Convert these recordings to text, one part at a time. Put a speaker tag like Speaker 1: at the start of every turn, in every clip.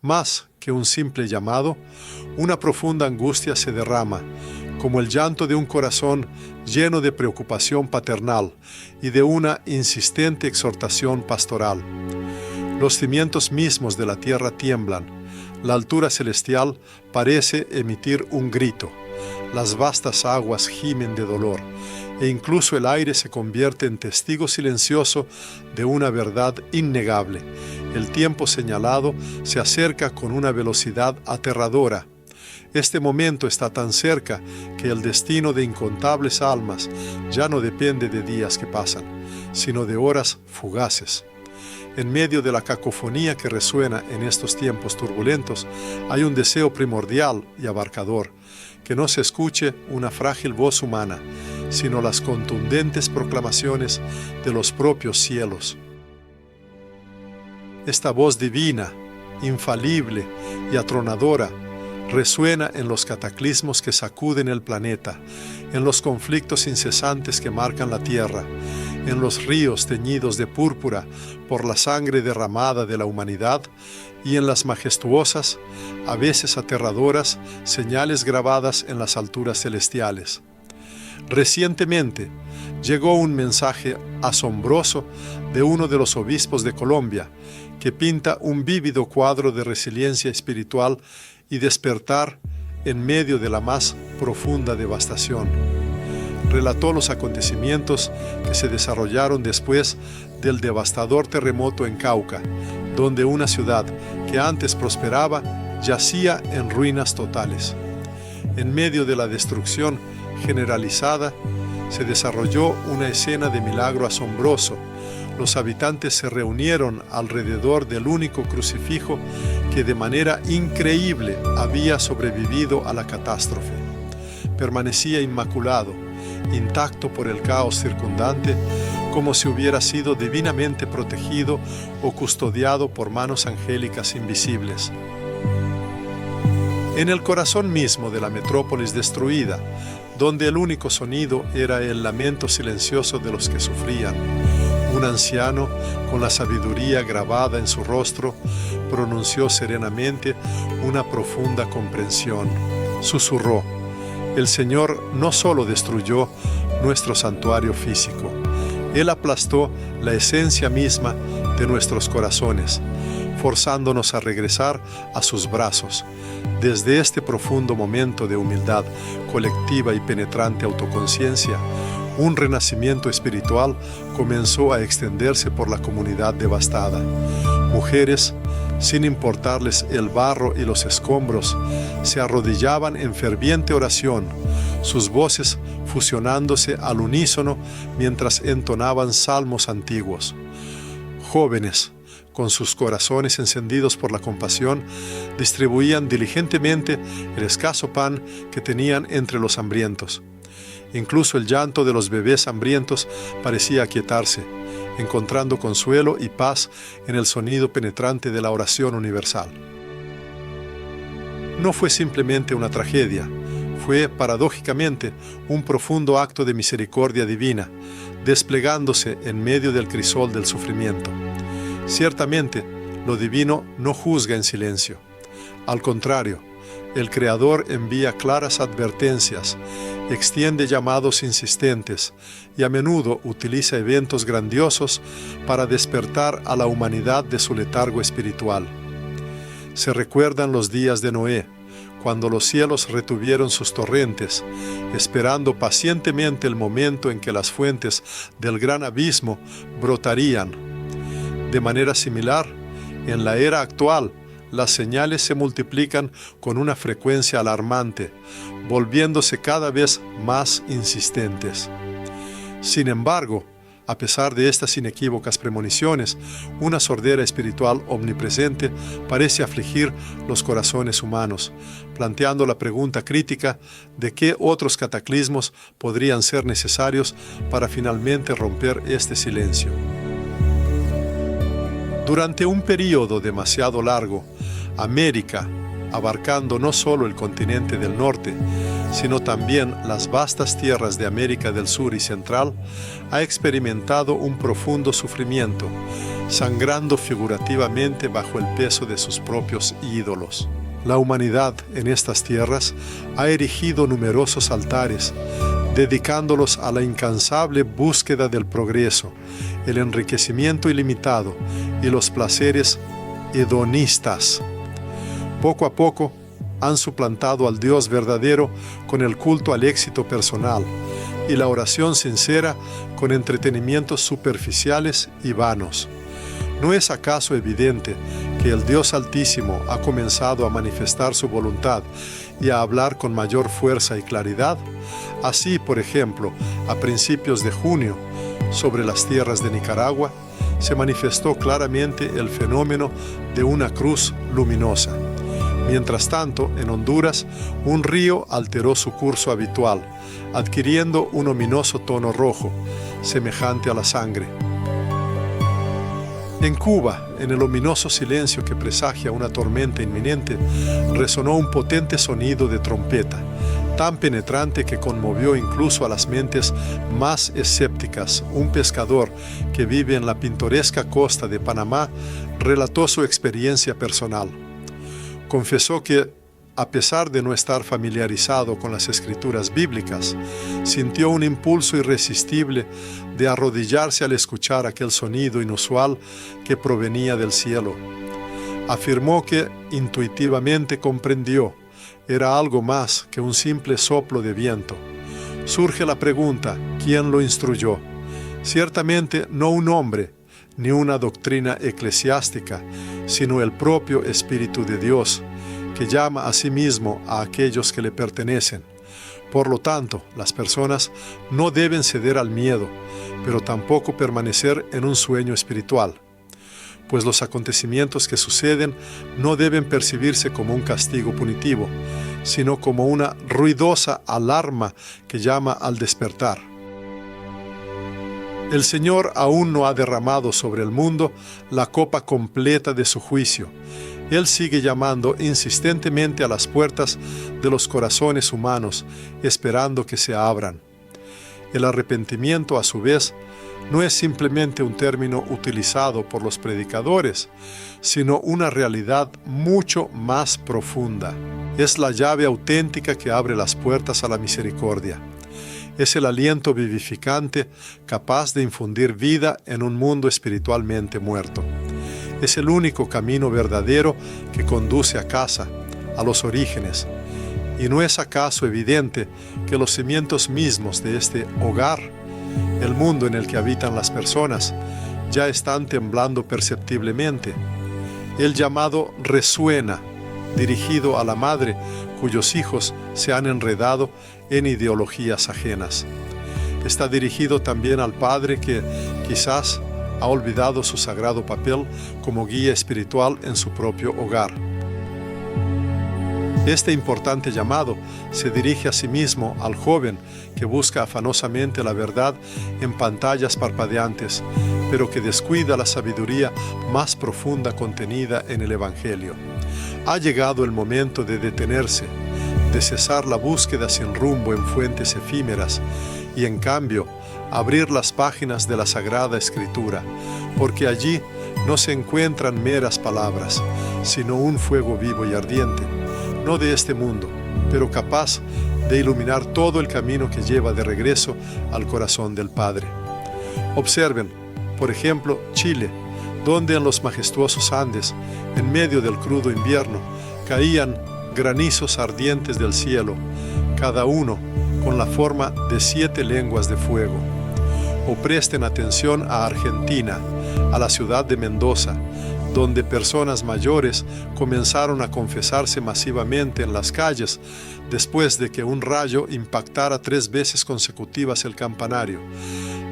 Speaker 1: Más que un simple llamado, una profunda angustia se derrama, como el llanto de un corazón lleno de preocupación paternal y de una insistente exhortación pastoral. Los cimientos mismos de la tierra tiemblan, la altura celestial parece emitir un grito, las vastas aguas gimen de dolor, e incluso el aire se convierte en testigo silencioso de una verdad innegable. El tiempo señalado se acerca con una velocidad aterradora. Este momento está tan cerca que el destino de incontables almas ya no depende de días que pasan, sino de horas fugaces. En medio de la cacofonía que resuena en estos tiempos turbulentos, hay un deseo primordial y abarcador, que no se escuche una frágil voz humana, sino las contundentes proclamaciones de los propios cielos. Esta voz divina, infalible y atronadora, resuena en los cataclismos que sacuden el planeta, en los conflictos incesantes que marcan la tierra, en los ríos teñidos de púrpura por la sangre derramada de la humanidad y en las majestuosas, a veces aterradoras, señales grabadas en las alturas celestiales. Recientemente llegó un mensaje asombroso de uno de los obispos de Colombia, que pinta un vívido cuadro de resiliencia espiritual y despertar en medio de la más profunda devastación. Relató los acontecimientos que se desarrollaron después del devastador terremoto en Cauca, donde una ciudad que antes prosperaba yacía en ruinas totales. En medio de la destrucción generalizada, se desarrolló una escena de milagro asombroso. Los habitantes se reunieron alrededor del único crucifijo que de manera increíble había sobrevivido a la catástrofe. Permanecía inmaculado, intacto por el caos circundante, como si hubiera sido divinamente protegido o custodiado por manos angélicas invisibles. En el corazón mismo de la metrópolis destruida, donde el único sonido era el lamento silencioso de los que sufrían, un anciano, con la sabiduría grabada en su rostro, pronunció serenamente una profunda comprensión. Susurró: el Señor no solo destruyó nuestro santuario físico, Él aplastó la esencia misma de nuestros corazones, forzándonos a regresar a sus brazos. Desde este profundo momento de humildad colectiva y penetrante autoconciencia, un renacimiento espiritual comenzó a extenderse por la comunidad devastada. Mujeres, sin importarles el barro y los escombros, se arrodillaban en ferviente oración, sus voces fusionándose al unísono mientras entonaban salmos antiguos. Jóvenes, con sus corazones encendidos por la compasión, distribuían diligentemente el escaso pan que tenían entre los hambrientos. Incluso el llanto de los bebés hambrientos parecía aquietarse, encontrando consuelo y paz en el sonido penetrante de la oración universal. No fue simplemente una tragedia, fue paradójicamente un profundo acto de misericordia divina, desplegándose en medio del crisol del sufrimiento. Ciertamente, lo divino no juzga en silencio. Al contrario, el Creador envía claras advertencias, extiende llamados insistentes y a menudo utiliza eventos grandiosos para despertar a la humanidad de su letargo espiritual. Se recuerdan los días de Noé, cuando los cielos retuvieron sus torrentes, esperando pacientemente el momento en que las fuentes del gran abismo brotarían. De manera similar, en la era actual, las señales se multiplican con una frecuencia alarmante, volviéndose cada vez más insistentes. Sin embargo, a pesar de estas inequívocas premoniciones, una sordera espiritual omnipresente parece afligir los corazones humanos, planteando la pregunta crítica de qué otros cataclismos podrían ser necesarios para finalmente romper este silencio. Durante un período demasiado largo, América, abarcando no solo el continente del norte, sino también las vastas tierras de América del Sur y Central, ha experimentado un profundo sufrimiento, sangrando figurativamente bajo el peso de sus propios ídolos. La humanidad en estas tierras ha erigido numerosos altares, dedicándolos a la incansable búsqueda del progreso, el enriquecimiento ilimitado y los placeres hedonistas. Poco a poco han suplantado al Dios verdadero con el culto al éxito personal y la oración sincera con entretenimientos superficiales y vanos. ¿No es acaso evidente que el Dios Altísimo ha comenzado a manifestar su voluntad y a hablar con mayor fuerza y claridad? Así, por ejemplo, a principios de junio, sobre las tierras de Nicaragua, se manifestó claramente el fenómeno de una cruz luminosa. Mientras tanto, en Honduras, un río alteró su curso habitual, adquiriendo un ominoso tono rojo, semejante a la sangre. En Cuba, en el ominoso silencio que presagia una tormenta inminente, resonó un potente sonido de trompeta, tan penetrante que conmovió incluso a las mentes más escépticas. Un pescador que vive en la pintoresca costa de Panamá relató su experiencia personal. Confesó que, a pesar de no estar familiarizado con las escrituras bíblicas, sintió un impulso irresistible de arrodillarse al escuchar aquel sonido inusual que provenía del cielo. Afirmó que intuitivamente comprendió, era algo más que un simple soplo de viento. Surge la pregunta, ¿quién lo instruyó? Ciertamente no un hombre, ni una doctrina eclesiástica, sino el propio Espíritu de Dios, que llama a sí mismo a aquellos que le pertenecen. Por lo tanto, las personas no deben ceder al miedo, pero tampoco permanecer en un sueño espiritual, pues los acontecimientos que suceden no deben percibirse como un castigo punitivo, sino como una ruidosa alarma que llama al despertar. El Señor aún no ha derramado sobre el mundo la copa completa de su juicio. Él sigue llamando insistentemente a las puertas de los corazones humanos, esperando que se abran. El arrepentimiento, a su vez, no es simplemente un término utilizado por los predicadores, sino una realidad mucho más profunda. Es la llave auténtica que abre las puertas a la misericordia. Es el aliento vivificante capaz de infundir vida en un mundo espiritualmente muerto. Es el único camino verdadero que conduce a casa, a los orígenes. ¿Y no es acaso evidente que los cimientos mismos de este hogar, el mundo en el que habitan las personas, ya están temblando perceptiblemente? El llamado resuena, dirigido a la madre cuyos hijos se han enredado en ideologías ajenas. Está dirigido también al padre que quizás ha olvidado su sagrado papel como guía espiritual en su propio hogar. Este importante llamado se dirige asimismo al joven que busca afanosamente la verdad en pantallas parpadeantes, pero que descuida la sabiduría más profunda contenida en el Evangelio. Ha llegado el momento de detenerse, de cesar la búsqueda sin rumbo en fuentes efímeras y, en cambio, abrir las páginas de la Sagrada Escritura, porque allí no se encuentran meras palabras, sino un fuego vivo y ardiente, no de este mundo, pero capaz de iluminar todo el camino que lleva de regreso al corazón del Padre. Observen, por ejemplo, Chile, donde en los majestuosos Andes, en medio del crudo invierno, caían granizos ardientes del cielo, cada uno con la forma de 7 lenguas de fuego. O presten atención a Argentina, a la ciudad de Mendoza, donde personas mayores comenzaron a confesarse masivamente en las calles después de que un rayo impactara 3 veces consecutivas el campanario.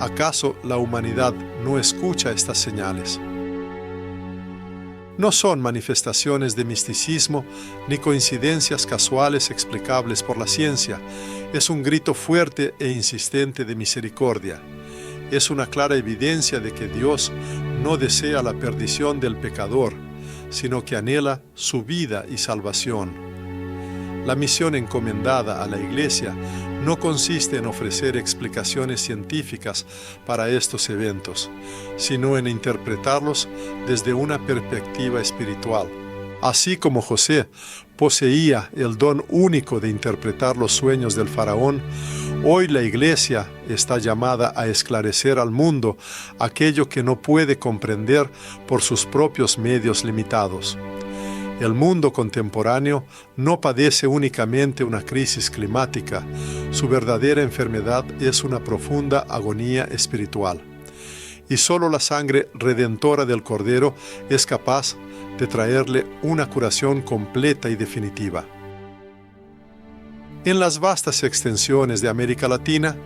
Speaker 1: ¿Acaso la humanidad no escucha estas señales? No son manifestaciones de misticismo ni coincidencias casuales explicables por la ciencia. Es un grito fuerte e insistente de misericordia. Es una clara evidencia de que Dios no desea la perdición del pecador, sino que anhela su vida y salvación. La misión encomendada a la Iglesia no consiste en ofrecer explicaciones científicas para estos eventos, sino en interpretarlos desde una perspectiva espiritual. Así como José poseía el don único de interpretar los sueños del faraón, hoy la Iglesia está llamada a esclarecer al mundo aquello que no puede comprender por sus propios medios limitados. El mundo contemporáneo no padece únicamente una crisis climática, su verdadera enfermedad es una profunda agonía espiritual. Y solo la sangre redentora del Cordero es capaz de traerle una curación completa y definitiva. En las vastas extensiones de América Latina,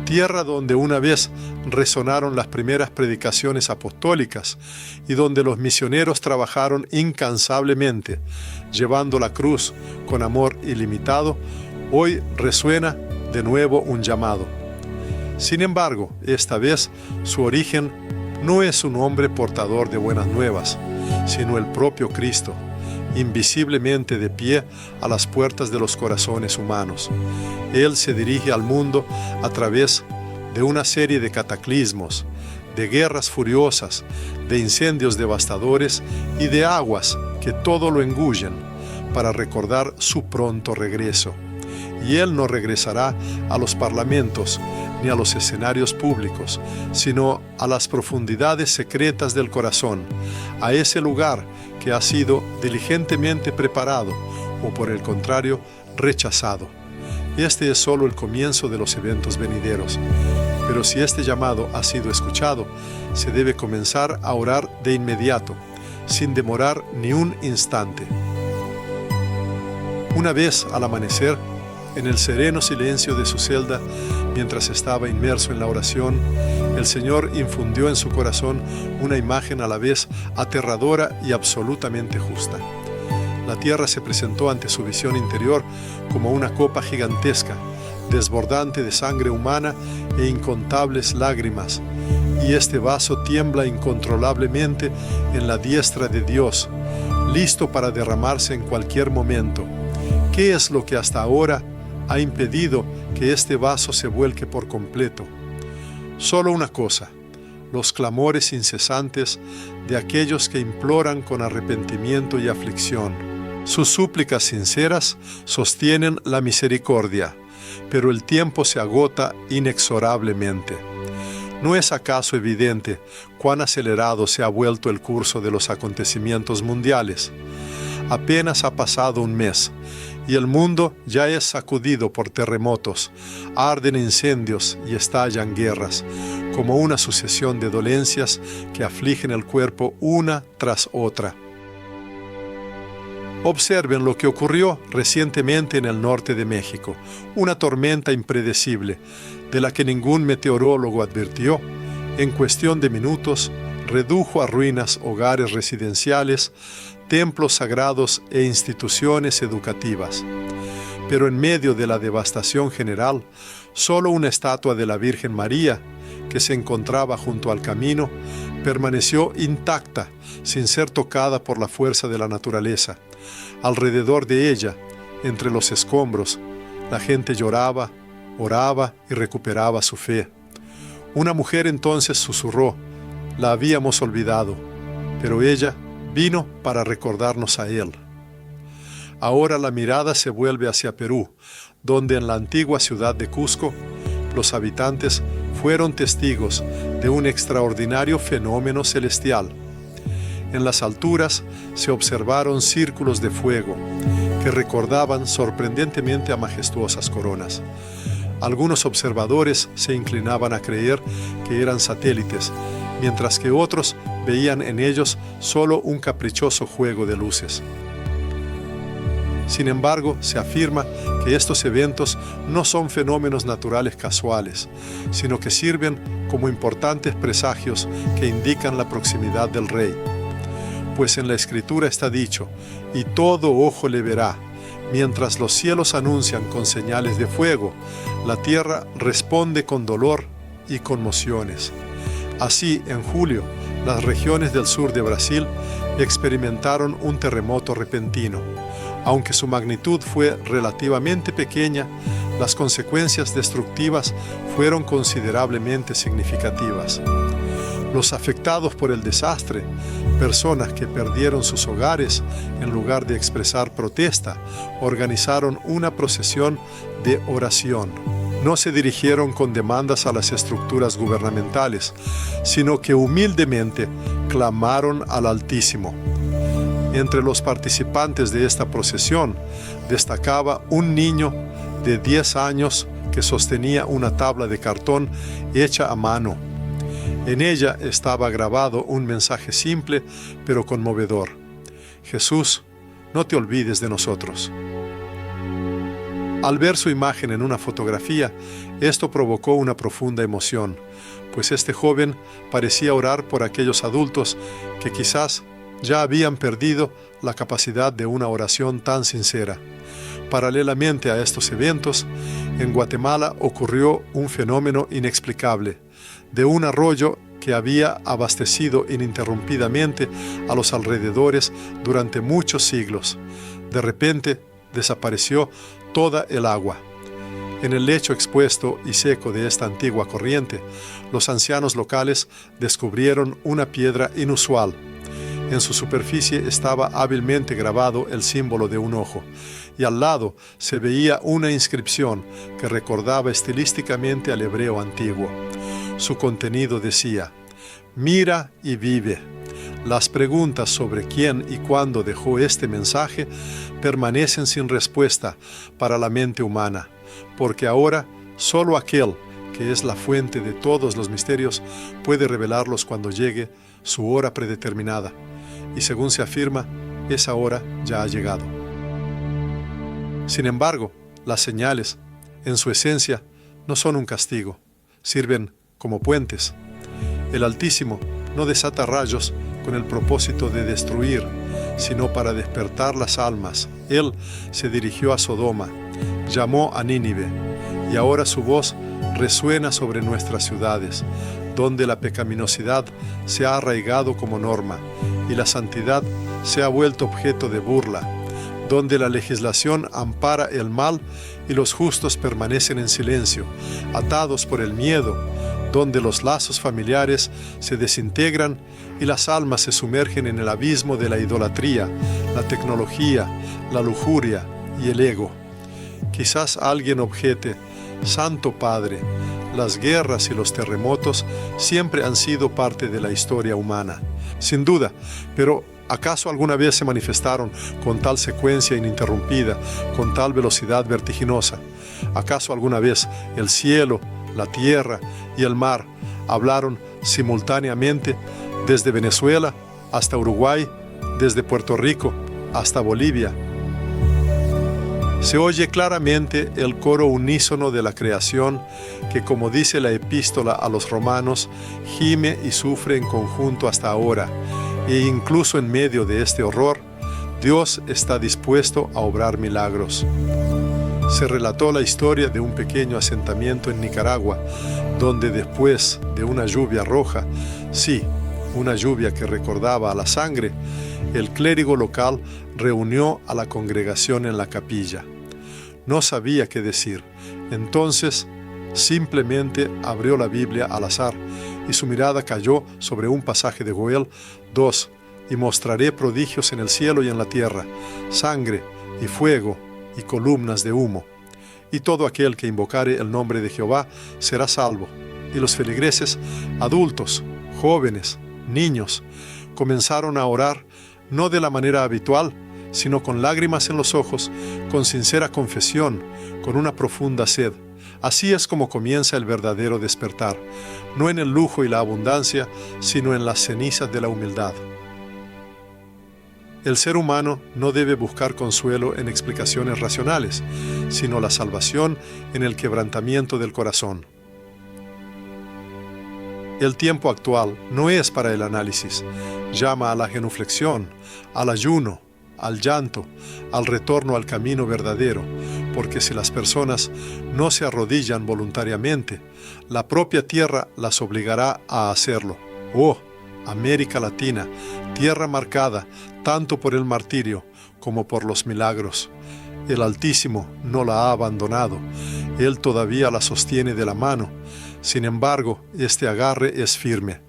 Speaker 1: tierra donde una vez resonaron las primeras predicaciones apostólicas y donde los misioneros trabajaron incansablemente, llevando la cruz con amor ilimitado, hoy resuena de nuevo un llamado. Sin embargo, esta vez su origen no es un hombre portador de buenas nuevas, sino el propio Cristo, invisiblemente de pie a las puertas de los corazones humanos. Él se dirige al mundo a través de una serie de cataclismos, de guerras furiosas, de incendios devastadores y de aguas que todo lo engullen, para recordar su pronto regreso. Y Él no regresará a los parlamentos ni a los escenarios públicos, sino a las profundidades secretas del corazón, a ese lugar que ha sido diligentemente preparado o, por el contrario, rechazado. Este es solo el comienzo de los eventos venideros. Pero si este llamado ha sido escuchado, se debe comenzar a orar de inmediato, sin demorar ni un instante. Una vez al amanecer, en el sereno silencio de su celda, mientras estaba inmerso en la oración, el Señor infundió en su corazón una imagen a la vez aterradora y absolutamente justa. La tierra se presentó ante su visión interior como una copa gigantesca, desbordante de sangre humana e incontables lágrimas, y este vaso tiembla incontrolablemente en la diestra de Dios, listo para derramarse en cualquier momento. ¿Qué es lo que hasta ahora ha impedido que este vaso se vuelque por completo? Solo una cosa: los clamores incesantes de aquellos que imploran con arrepentimiento y aflicción. Sus súplicas sinceras sostienen la misericordia, pero el tiempo se agota inexorablemente. ¿No es acaso evidente cuán acelerado se ha vuelto el curso de los acontecimientos mundiales? Apenas ha pasado un mes y el mundo ya es sacudido por terremotos, arden incendios y estallan guerras, como una sucesión de dolencias que afligen el cuerpo una tras otra. Observen lo que ocurrió recientemente en el norte de México, una tormenta impredecible, de la que ningún meteorólogo advirtió. En cuestión de minutos, redujo a ruinas hogares residenciales, templos sagrados e instituciones educativas. Pero en medio de la devastación general, solo una estatua de la Virgen María, que se encontraba junto al camino, permaneció intacta, sin ser tocada por la fuerza de la naturaleza. Alrededor de ella, entre los escombros, la gente lloraba, oraba y recuperaba su fe. Una mujer entonces susurró: «La habíamos olvidado», pero ella vino para recordarnos a Él. Ahora la mirada se vuelve hacia Perú, donde en la antigua ciudad de Cusco, los habitantes fueron testigos de un extraordinario fenómeno celestial. En las alturas se observaron círculos de fuego que recordaban sorprendentemente a majestuosas coronas. Algunos observadores se inclinaban a creer que eran satélites, mientras que otros veían en ellos solo un caprichoso juego de luces. Sin embargo, se afirma que estos eventos no son fenómenos naturales casuales, sino que sirven como importantes presagios que indican la proximidad del Rey. Pues en la Escritura está dicho: «Y todo ojo le verá». Mientras los cielos anuncian con señales de fuego, la tierra responde con dolor y conmociones. Así, en julio, las regiones del sur de Brasil experimentaron un terremoto repentino. Aunque su magnitud fue relativamente pequeña, las consecuencias destructivas fueron considerablemente significativas. Los afectados por el desastre, personas que perdieron sus hogares, en lugar de expresar protesta, organizaron una procesión de oración. No se dirigieron con demandas a las estructuras gubernamentales, sino que humildemente clamaron al Altísimo. Entre los participantes de esta procesión destacaba un niño de 10 años que sostenía una tabla de cartón hecha a mano. En ella estaba grabado un mensaje simple pero conmovedor: Jesús, no te olvides de nosotros. Al ver su imagen en una fotografía, esto provocó una profunda emoción, pues este joven parecía orar por aquellos adultos que quizás ya habían perdido la capacidad de una oración tan sincera. Paralelamente a estos eventos, en Guatemala ocurrió un fenómeno inexplicable. De un arroyo que había abastecido ininterrumpidamente a los alrededores durante muchos siglos, de repente desapareció toda el agua. En el lecho expuesto y seco de esta antigua corriente, los ancianos locales descubrieron una piedra inusual. En su superficie estaba hábilmente grabado el símbolo de un ojo, y al lado se veía una inscripción que recordaba estilísticamente al hebreo antiguo. Su contenido decía: mira y vive. Las preguntas sobre quién y cuándo dejó este mensaje permanecen sin respuesta para la mente humana, porque ahora solo aquel que es la fuente de todos los misterios puede revelarlos cuando llegue su hora predeterminada. Y según se afirma, esa hora ya ha llegado. Sin embargo, las señales, en su esencia, no son un castigo, sirven como puentes. El Altísimo no desata rayos con el propósito de destruir, sino para despertar las almas. Él se dirigió a Sodoma, llamó a Nínive, y ahora su voz resuena sobre nuestras ciudades, donde la pecaminosidad se ha arraigado como norma y la santidad se ha vuelto objeto de burla, donde la legislación ampara el mal y los justos permanecen en silencio, atados por el miedo, donde los lazos familiares se desintegran y las almas se sumergen en el abismo de la idolatría, la tecnología, la lujuria y el ego. Quizás alguien objete: Santo Padre, las guerras y los terremotos siempre han sido parte de la historia humana. Sin duda, pero ¿acaso alguna vez se manifestaron con tal secuencia ininterrumpida, con tal velocidad vertiginosa? ¿Acaso alguna vez el cielo, la tierra y el mar hablaron simultáneamente desde Venezuela hasta Uruguay, desde Puerto Rico hasta Bolivia? Se oye claramente el coro unísono de la creación que, como dice la epístola a los romanos, gime y sufre en conjunto hasta ahora, e incluso en medio de este horror, Dios está dispuesto a obrar milagros. Se relató la historia de un pequeño asentamiento en Nicaragua, donde después de una lluvia roja, sí, una lluvia que recordaba a la sangre, el clérigo local reunió a la congregación en la capilla. No sabía qué decir. Entonces, simplemente abrió la Biblia al azar y su mirada cayó sobre un pasaje de Joel 2: y mostraré prodigios en el cielo y en la tierra, sangre y fuego y columnas de humo. Y todo aquel que invocare el nombre de Jehová será salvo. Y los feligreses, adultos, jóvenes, niños, comenzaron a orar no de la manera habitual, sino con lágrimas en los ojos, con sincera confesión, con una profunda sed. Así es como comienza el verdadero despertar, no en el lujo y la abundancia, sino en las cenizas de la humildad. El ser humano no debe buscar consuelo en explicaciones racionales, sino la salvación en el quebrantamiento del corazón. El tiempo actual no es para el análisis. Llama a la genuflexión, al ayuno, al llanto, al retorno al camino verdadero, porque si las personas no se arrodillan voluntariamente, la propia tierra las obligará a hacerlo. ¡Oh! América Latina, tierra marcada tanto por el martirio como por los milagros. El Altísimo no la ha abandonado, Él todavía la sostiene de la mano. Sin embargo, este agarre es firme,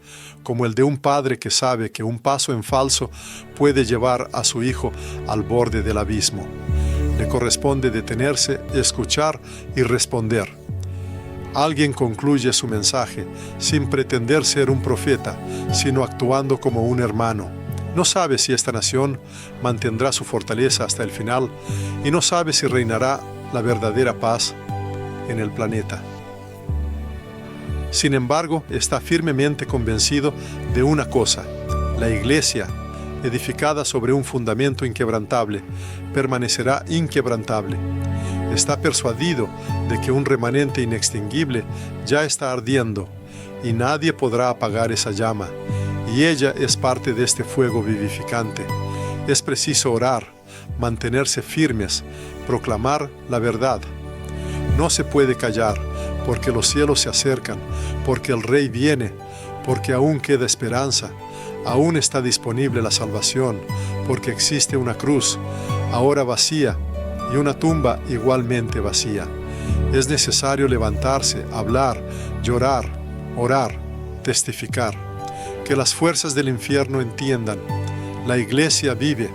Speaker 1: como el de un padre que sabe que un paso en falso puede llevar a su hijo al borde del abismo. Le corresponde detenerse, escuchar y responder. Alguien concluye su mensaje sin pretender ser un profeta, sino actuando como un hermano. No sabe si esta nación mantendrá su fortaleza hasta el final y no sabe si reinará la verdadera paz en el planeta. Sin embargo, está firmemente convencido de una cosa: la Iglesia, edificada sobre un fundamento inquebrantable, permanecerá inquebrantable. Está persuadido de que un remanente inextinguible ya está ardiendo y nadie podrá apagar esa llama, y ella es parte de este fuego vivificante. Es preciso orar, mantenerse firmes, proclamar la verdad. No se puede callar, porque los cielos se acercan, porque el Rey viene, porque aún queda esperanza, aún está disponible la salvación, porque existe una cruz, ahora vacía, y una tumba igualmente vacía. Es necesario levantarse, hablar, llorar, orar, testificar. Que las fuerzas del infierno entiendan: la Iglesia vive.